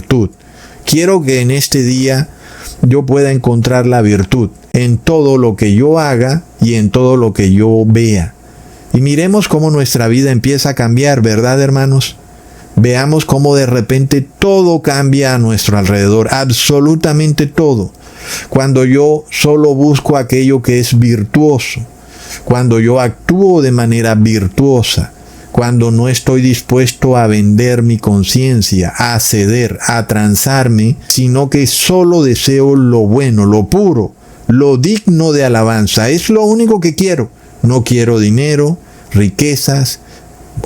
virtud. Quiero que en este día yo pueda encontrar la virtud en todo lo que yo haga y en todo lo que yo vea. Y miremos cómo nuestra vida empieza a cambiar, ¿verdad, hermanos? Veamos cómo de repente todo cambia a nuestro alrededor, absolutamente todo. Cuando yo solo busco aquello que es virtuoso, cuando yo actúo de manera virtuosa, cuando no estoy dispuesto a vender mi conciencia, a ceder, a transarme, sino que solo deseo lo bueno, lo puro, lo digno de alabanza. Es lo único que quiero. No quiero dinero, riquezas,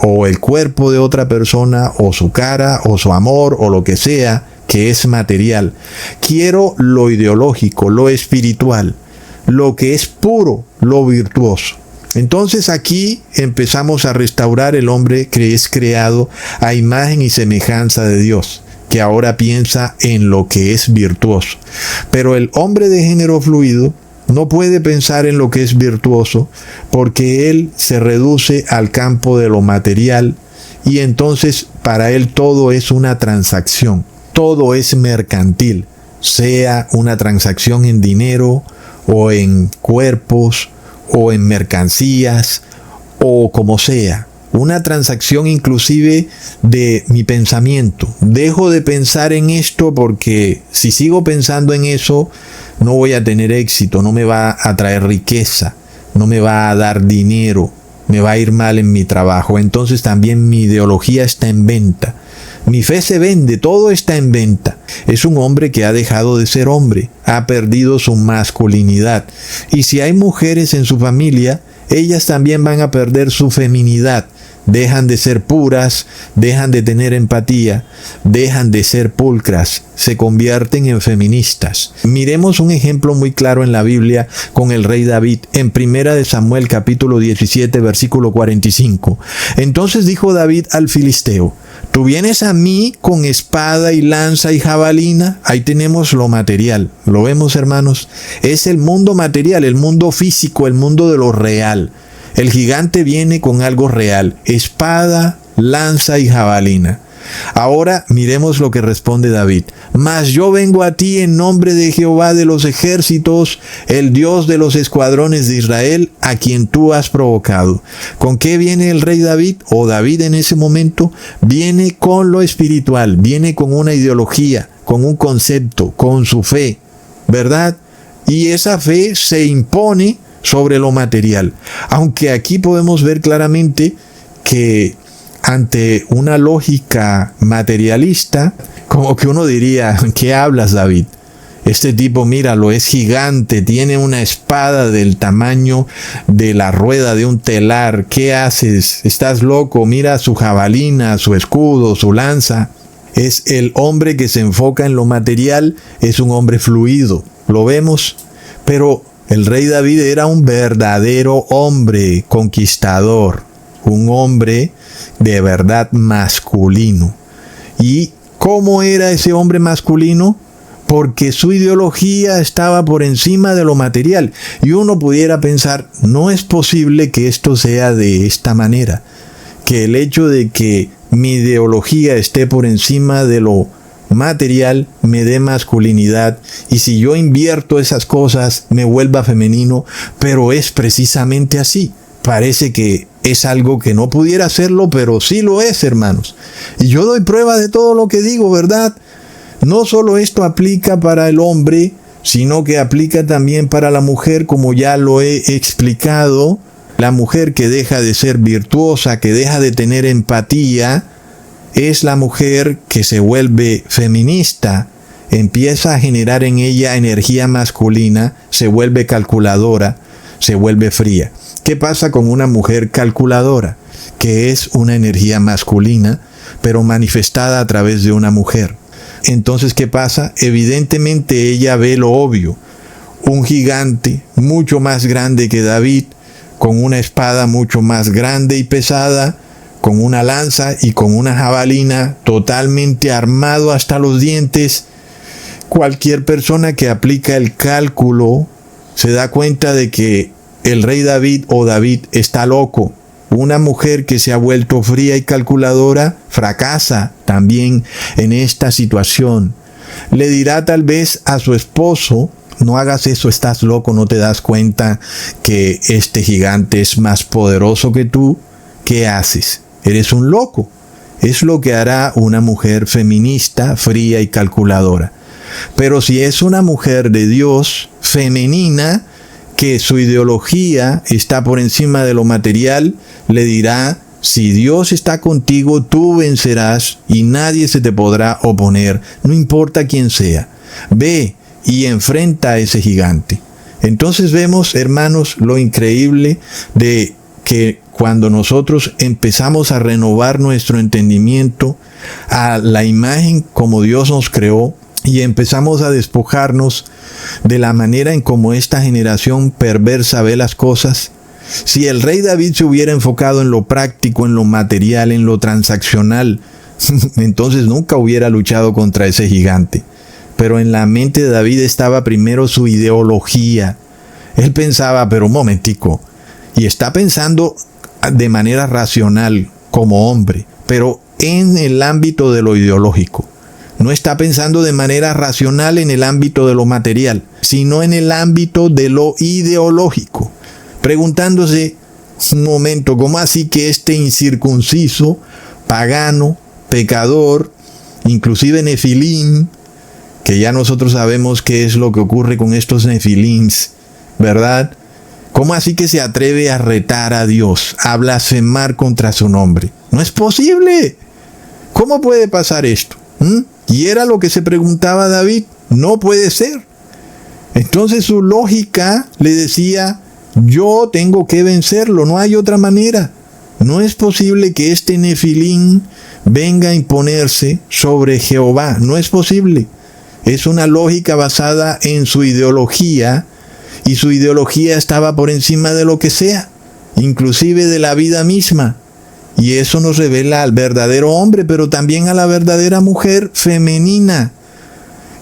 o el cuerpo de otra persona, o su cara, o su amor, o lo que sea que es material. Quiero lo ideológico, lo espiritual, lo que es puro, lo virtuoso. Entonces aquí empezamos a restaurar el hombre que es creado a imagen y semejanza de Dios, que ahora piensa en lo que es virtuoso. Pero el hombre de género fluido no puede pensar en lo que es virtuoso porque él se reduce al campo de lo material y entonces para él todo es una transacción, todo es mercantil, sea una transacción en dinero o en cuerpos o en mercancías o como sea. Una transacción inclusive de mi pensamiento. Dejo de pensar en esto porque si sigo pensando en eso no voy a tener éxito, no me va a traer riqueza, no me va a dar dinero, me va a ir mal en mi trabajo. Entonces también mi ideología está en venta. Mi fe se vende, todo está en venta. Es un hombre que ha dejado de ser hombre, ha perdido su masculinidad. Y si hay mujeres en su familia, ellas también van a perder su feminidad. Dejan de ser puras, dejan de tener empatía, dejan de ser pulcras, se convierten en feministas. Miremos un ejemplo muy claro en la Biblia con el rey David, en 1 Samuel capítulo 17, versículo 45. Entonces dijo David al filisteo: ¿tú vienes a mí con espada y lanza y jabalina? Ahí tenemos lo material. ¿Lo vemos, hermanos? Es el mundo material, el mundo físico, el mundo de lo real. El gigante viene con algo real: espada, lanza y jabalina. Ahora miremos lo que responde David. Mas yo vengo a ti en nombre de Jehová de los ejércitos, el Dios de los escuadrones de Israel, a quien tú has provocado. ¿Con qué viene el rey David? O David en ese momento viene con lo espiritual, viene con una ideología, con un concepto, con su fe, ¿verdad? Y esa fe se impone sobre lo material. Aunque aquí podemos ver claramente que ante una lógica materialista, como que uno diría: ¿qué hablas, David? Este tipo, míralo, es gigante, tiene una espada del tamaño de la rueda de un telar. ¿Qué haces? ¿Estás loco? Mira su jabalina, su escudo, su lanza. Es el hombre que se enfoca en lo material, es un hombre fluido. ¿Lo vemos? Pero el rey David era un verdadero hombre conquistador, un hombre de verdad masculino. ¿Y cómo era ese hombre masculino? Porque su ideología estaba por encima de lo material. Y uno pudiera pensar: no es posible que esto sea de esta manera, que el hecho de que mi ideología esté por encima de lo material me dé masculinidad, y si yo invierto esas cosas me vuelva femenino. Pero es precisamente así. Parece que es algo que no pudiera hacerlo, pero sí lo es, hermanos. Y yo doy prueba de todo lo que digo, ¿verdad? No solo esto aplica para el hombre, sino que aplica también para la mujer, como ya lo he explicado. La mujer que deja de ser virtuosa, que deja de tener empatía, es la mujer que se vuelve feminista, empieza a generar en ella energía masculina, se vuelve calculadora, se vuelve fría. ¿Qué pasa con una mujer calculadora? Que es una energía masculina, pero manifestada a través de una mujer. Entonces, ¿qué pasa? Evidentemente ella ve lo obvio: un gigante mucho más grande que David, con una espada mucho más grande y pesada, con una lanza y con una jabalina, totalmente armado hasta los dientes. Cualquier persona que aplica el cálculo se da cuenta de que el rey David o David está loco. Una mujer que se ha vuelto fría y calculadora fracasa también en esta situación. Le dirá tal vez a su esposo: no hagas eso, estás loco, no te das cuenta que este gigante es más poderoso que tú. ¿Qué haces? Eres un loco. Es lo que hará una mujer feminista, fría y calculadora. Pero si es una mujer de Dios, femenina, que su ideología está por encima de lo material, le dirá: si Dios está contigo, tú vencerás y nadie se te podrá oponer, no importa quién sea. Ve y enfrenta a ese gigante. Entonces vemos, hermanos, lo increíble de que cuando nosotros empezamos a renovar nuestro entendimiento a la imagen como Dios nos creó, y empezamos a despojarnos de la manera en cómo esta generación perversa ve las cosas. Si el rey David se hubiera enfocado en lo práctico, en lo material, en lo transaccional, entonces nunca hubiera luchado contra ese gigante. Pero en la mente de David estaba primero su ideología. Él pensaba: pero un momentico, y está pensando de manera racional como hombre, pero en el ámbito de lo ideológico. No está pensando de manera racional en el ámbito de lo material, sino en el ámbito de lo ideológico. Preguntándose: un momento, ¿cómo así que este incircunciso, pagano, pecador, inclusive nefilim, que ya nosotros sabemos qué es lo que ocurre con estos nefilims, ¿verdad? ¿Cómo así que se atreve a retar a Dios, a blasfemar contra su nombre? No es posible. ¿Cómo puede pasar esto? Y era lo que se preguntaba David. No puede ser. Entonces su lógica le decía: yo tengo que vencerlo, no hay otra manera. No es posible que este nefilim venga a imponerse sobre Jehová. No es posible. Es una lógica basada en su ideología, y su ideología estaba por encima de lo que sea, inclusive de la vida misma. Y eso nos revela al verdadero hombre, pero también a la verdadera mujer femenina.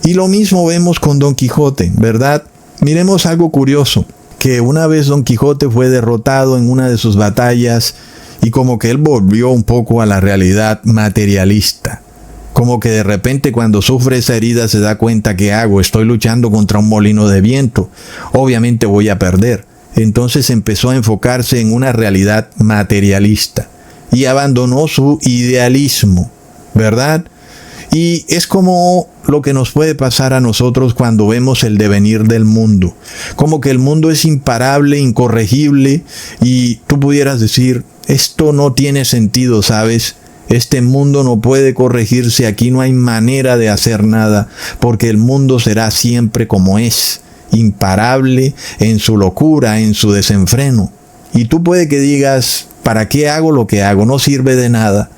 Y lo mismo vemos con Don Quijote, ¿verdad? Miremos algo curioso, que una vez Don Quijote fue derrotado en una de sus batallas, y como que él volvió un poco a la realidad materialista. Como que de repente cuando sufre esa herida se da cuenta: ¿qué hago? Estoy luchando contra un molino de viento. Obviamente voy a perder. Entonces empezó a enfocarse en una realidad materialista y abandonó su idealismo, ¿verdad? Y es como lo que nos puede pasar a nosotros cuando vemos el devenir del mundo. Como que el mundo es imparable, incorregible, y tú pudieras decir: esto no tiene sentido, ¿sabes? Este mundo no puede corregirse, aquí no hay manera de hacer nada, porque el mundo será siempre como es, imparable en su locura, en su desenfreno. Y tú puede que digas: ¿para qué hago lo que hago? No sirve de nada.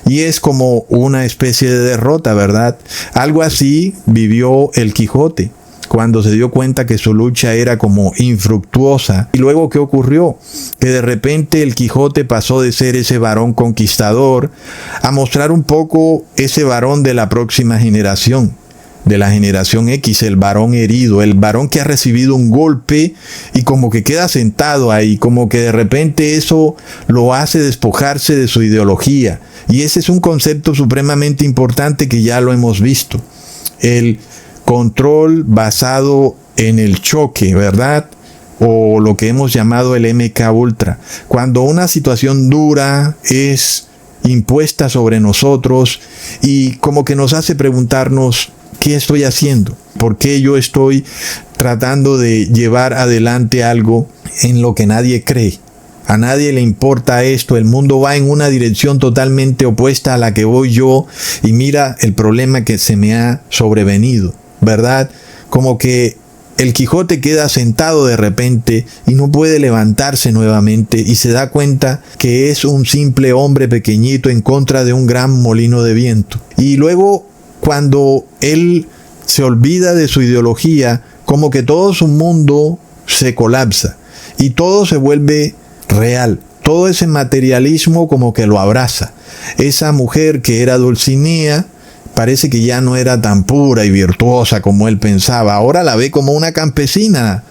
Y es como una especie de derrota, ¿verdad? Algo así vivió el Quijote cuando se dio cuenta que su lucha era como infructuosa. Y luego, ¿qué ocurrió? Que de repente el Quijote pasó de ser ese varón conquistador a mostrar un poco ese varón de la próxima generación, de la generación X, el varón herido, el varón que ha recibido un golpe y como que queda sentado ahí, como que de repente eso lo hace despojarse de su ideología. Y ese es un concepto supremamente importante que ya lo hemos visto. El control basado en el choque, ¿verdad? O lo que hemos llamado el MK Ultra. Cuando una situación dura es impuesta sobre nosotros y como que nos hace preguntarnos: ¿qué estoy haciendo? ¿Por qué yo estoy tratando de llevar adelante algo en lo que nadie cree? A nadie le importa esto, el mundo va en una dirección totalmente opuesta a la que voy yo, y mira el problema que se me ha sobrevenido, ¿verdad? Como que el Quijote queda sentado de repente y no puede levantarse nuevamente, y se da cuenta que es un simple hombre pequeñito en contra de un gran molino de viento. Y luego, cuando él se olvida de su ideología, como que todo su mundo se colapsa y todo se vuelve real. Todo ese materialismo como que lo abraza. Esa mujer que era Dulcinea parece que ya no era tan pura y virtuosa como él pensaba. Ahora la ve como una campesina.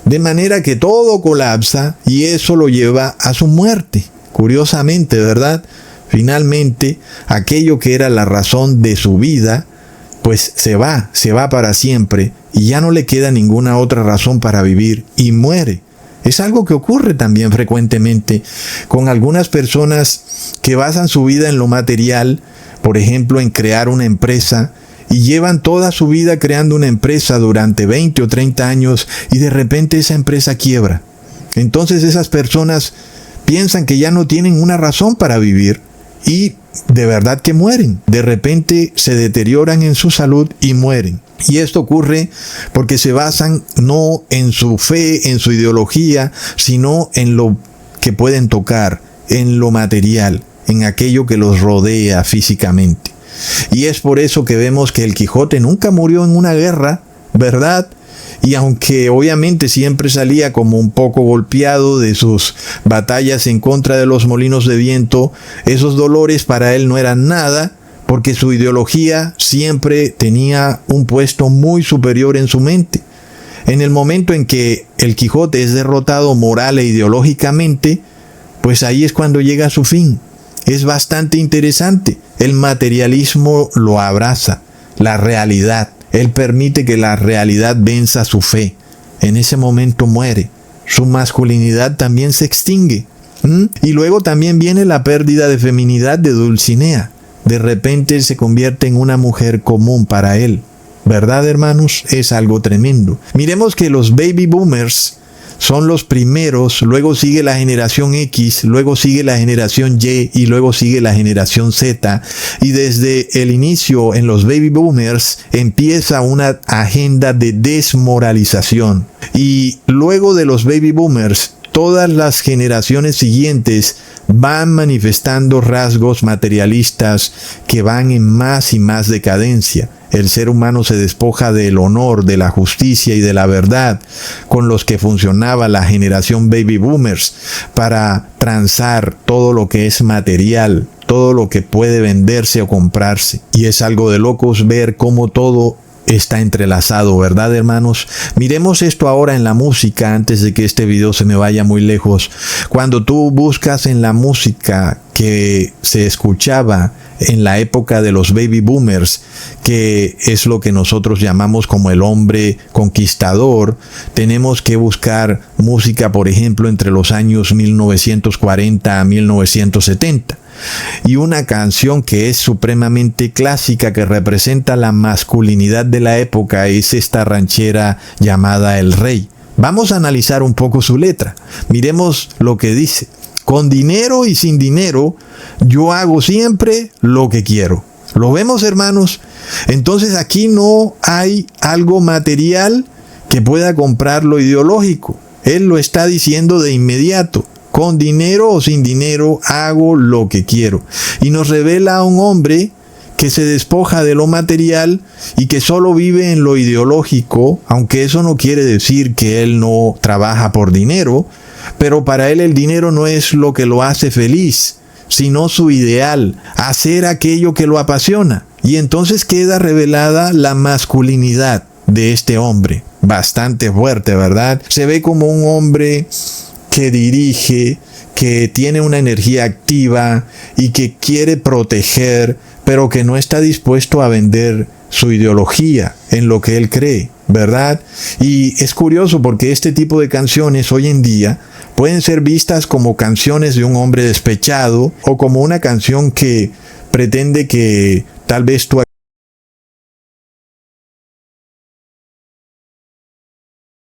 De manera que todo colapsa y eso lo lleva a su muerte. Curiosamente, ¿verdad? Finalmente, aquello que era la razón de su vida, pues se va para siempre y ya no le queda ninguna otra razón para vivir y muere. Es algo que ocurre también frecuentemente con algunas personas que basan su vida en lo material, por ejemplo, en crear una empresa, y llevan toda su vida creando una empresa durante 20 o 30 años y de repente esa empresa quiebra. Entonces esas personas piensan que ya no tienen una razón para vivir y de verdad que mueren. De repente se deterioran en su salud y mueren. Y esto ocurre porque se basan no en su fe, en su ideología, sino en lo que pueden tocar, en lo material, en aquello que los rodea físicamente. Y es por eso que vemos que el Quijote nunca murió en una guerra, ¿verdad? Y aunque obviamente siempre salía como un poco golpeado de sus batallas en contra de los molinos de viento, esos dolores para él no eran nada, porque su ideología siempre tenía un puesto muy superior en su mente. En el momento en que el Quijote es derrotado moral e ideológicamente, pues ahí es cuando llega a su fin. Es bastante interesante. El materialismo lo abraza, la realidad. Él permite que la realidad venza su fe. En ese momento muere. Su masculinidad también se extingue. Y luego también viene la pérdida de feminidad de Dulcinea. De repente se convierte en una mujer común para él. ¿Verdad, hermanos? Es algo tremendo. Miremos que los baby boomers son los primeros, luego sigue la generación X, luego sigue la generación Y y luego sigue la generación Z. Y desde el inicio en los baby boomers empieza una agenda de desmoralización. Y luego de los baby boomers, todas las generaciones siguientes van manifestando rasgos materialistas que van en más y más decadencia. El ser humano se despoja del honor, de la justicia y de la verdad con los que funcionaba la generación baby boomers para transar todo lo que es material, todo lo que puede venderse o comprarse. Y es algo de locos ver cómo todo está entrelazado, ¿verdad, hermanos? Miremos esto ahora en la música antes de que este video se me vaya muy lejos. Cuando tú buscas en la música que se escuchaba en la época de los baby boomers, que es lo que nosotros llamamos como el hombre conquistador, tenemos que buscar música, por ejemplo, entre los años 1940 a 1970. Y una canción que es supremamente clásica, que representa la masculinidad de la época, es esta ranchera llamada El Rey. Vamos a analizar un poco su letra. Miremos lo que dice. Con dinero y sin dinero, yo hago siempre lo que quiero. ¿Lo vemos, hermanos? Entonces aquí no hay algo material que pueda comprar lo ideológico. Él lo está diciendo de inmediato. Con dinero o sin dinero, hago lo que quiero. Y nos revela a un hombre que se despoja de lo material y que solo vive en lo ideológico, aunque eso no quiere decir que él no trabaja por dinero, pero para él el dinero no es lo que lo hace feliz, sino su ideal, hacer aquello que lo apasiona. Y entonces queda revelada la masculinidad de este hombre. Bastante fuerte, ¿verdad? Se ve como un hombre que dirige, que tiene una energía activa y que quiere proteger, pero que no está dispuesto a vender su ideología en lo que él cree, ¿verdad? Y es curioso porque este tipo de canciones hoy en día pueden ser vistas como canciones de un hombre despechado o como una canción que pretende que tal vez tú